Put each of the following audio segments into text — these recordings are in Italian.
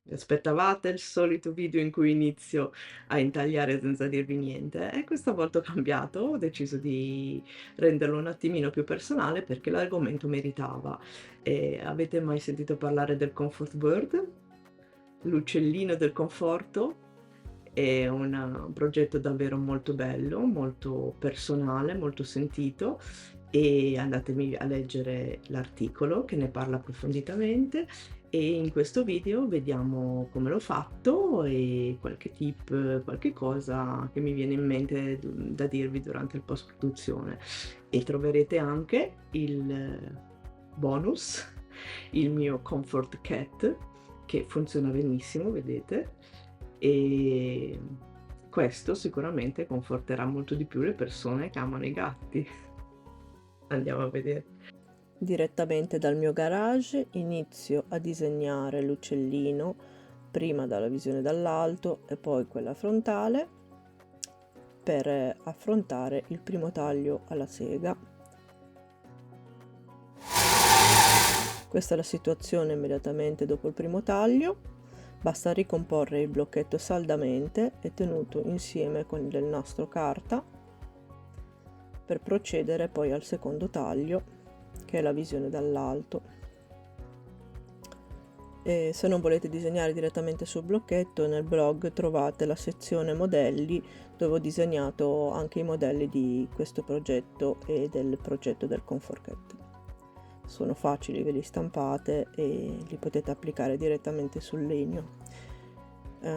Vi aspettavate il solito video in cui inizio a intagliare senza dirvi niente? E questa volta ho cambiato, ho deciso di renderlo un attimino più personale perché l'argomento meritava. Avete mai sentito parlare del comfort bird? L'uccellino del conforto? È un progetto davvero molto bello, molto personale, molto sentito e andatevi a leggere l'articolo che ne parla approfonditamente e in questo video vediamo come l'ho fatto e qualche tip, qualche cosa che mi viene in mente da dirvi durante il post produzione. E troverete anche il bonus, il mio Comfort Cat, che funziona benissimo, vedete, e questo sicuramente conforterà molto di più le persone che amano i gatti. Andiamo a vedere. Direttamente dal mio garage inizio a disegnare l'uccellino, prima dalla visione dall'alto e poi quella frontale, per affrontare il primo taglio alla sega. Questa è la situazione immediatamente dopo il primo taglio. Basta ricomporre il blocchetto saldamente e tenuto insieme con del nastro carta per procedere poi al secondo taglio, che è la visione dall'alto. E se non volete disegnare direttamente sul blocchetto, nel blog trovate la sezione modelli dove ho disegnato anche i modelli di questo progetto e del progetto del Comfort Cat. Sono facili, ve li stampate e li potete applicare direttamente sul legno.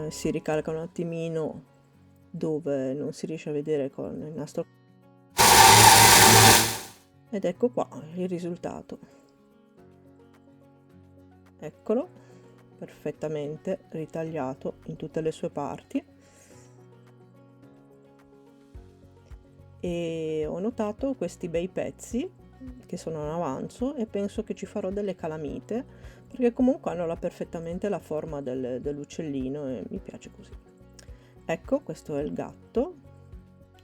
Si ricalca un attimino dove non si riesce a vedere con il nastro ed ecco qua il risultato. Eccolo, perfettamente ritagliato in tutte le sue parti. E ho notato questi bei pezzi che sono in avanzo e penso che ci farò delle calamite perché comunque hanno perfettamente la forma dell'uccellino e mi piace così. Ecco, questo è il gatto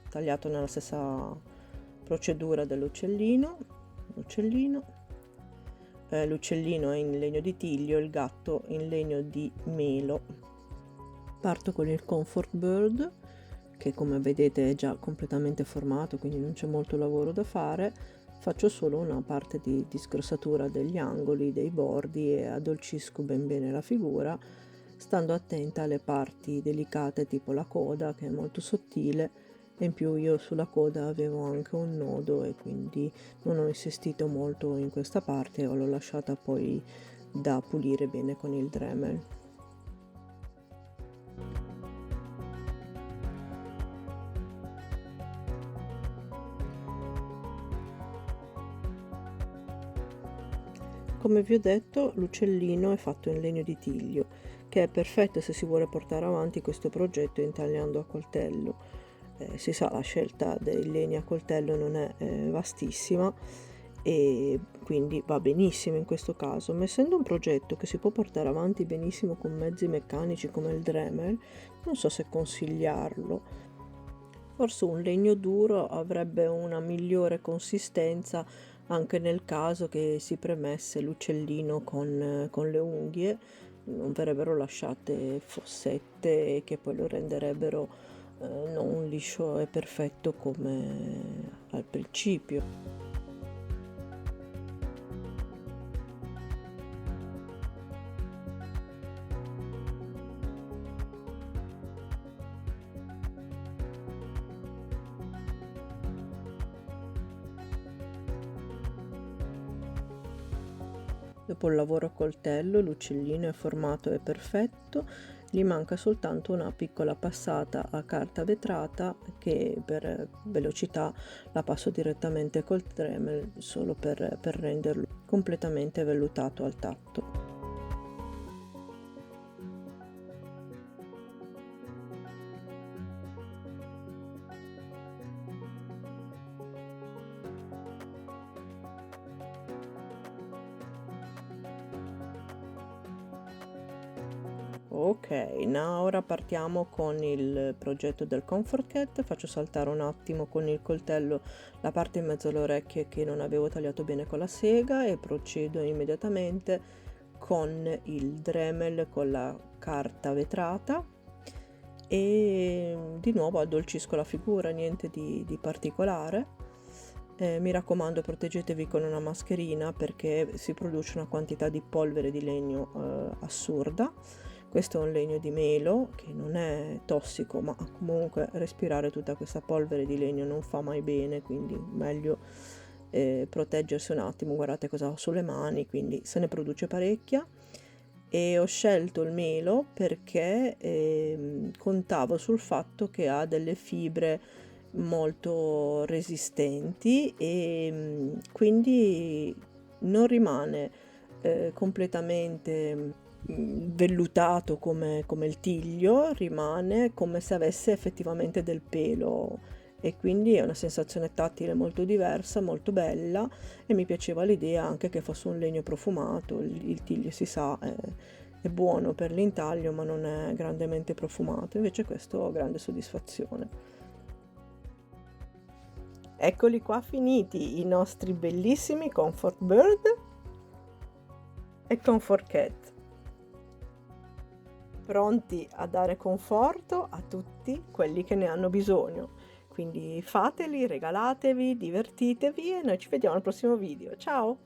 tagliato nella stessa procedura dell'uccellino. L'uccellino è in legno di tiglio, il gatto in legno di melo. Parto con il Comfort Bird, che come vedete è già completamente formato, quindi non c'è molto lavoro da fare. Faccio solo una parte di sgrossatura degli angoli, dei bordi e addolcisco ben bene la figura, stando attenta alle parti delicate tipo la coda, che è molto sottile, e in più io sulla coda avevo anche un nodo e quindi non ho insistito molto in questa parte, l'ho lasciata poi da pulire bene con il Dremel. Come vi ho detto, l'uccellino è fatto in legno di tiglio, che è perfetto se si vuole portare avanti questo progetto intagliando a coltello. Si sa, la scelta dei legni a coltello non è vastissima e quindi va benissimo in questo caso, ma essendo un progetto che si può portare avanti benissimo con mezzi meccanici come il Dremel, non so se consigliarlo. Forse un legno duro avrebbe una migliore consistenza anche nel caso che si premesse l'uccellino con le unghie, non verrebbero lasciate fossette che poi lo renderebbero non liscio e perfetto come al principio. Dopo il lavoro a coltello l'uccellino è formato e perfetto, gli manca soltanto una piccola passata a carta vetrata che per velocità la passo direttamente col Dremel solo per renderlo completamente vellutato al tatto. Ok, ora partiamo con il progetto del Comfort Cat. Faccio saltare un attimo con il coltello la parte in mezzo alle orecchie che non avevo tagliato bene con la sega e procedo immediatamente con il Dremel con la carta vetrata e di nuovo addolcisco la figura, niente di particolare. Mi raccomando, proteggetevi con una mascherina perché si produce una quantità di polvere di legno assurda. Questo è un legno di melo che non è tossico, ma comunque respirare tutta questa polvere di legno non fa mai bene, quindi meglio proteggersi un attimo. Guardate cosa ho sulle mani, quindi se ne produce parecchia. E ho scelto il melo perché contavo sul fatto che ha delle fibre molto resistenti e quindi non rimane completamente vellutato come il tiglio, rimane come se avesse effettivamente del pelo e quindi è una sensazione tattile molto diversa, molto bella, e mi piaceva l'idea anche che fosse un legno profumato. Il tiglio si sa è buono per l'intaglio ma non è grandemente profumato, invece questo ho grande soddisfazione. Eccoli qua finiti i nostri bellissimi Comfort Bird e Comfort Cat, pronti a dare conforto a tutti quelli che ne hanno bisogno. Quindi fateli, regalatevi, divertitevi e noi ci vediamo al prossimo video. Ciao!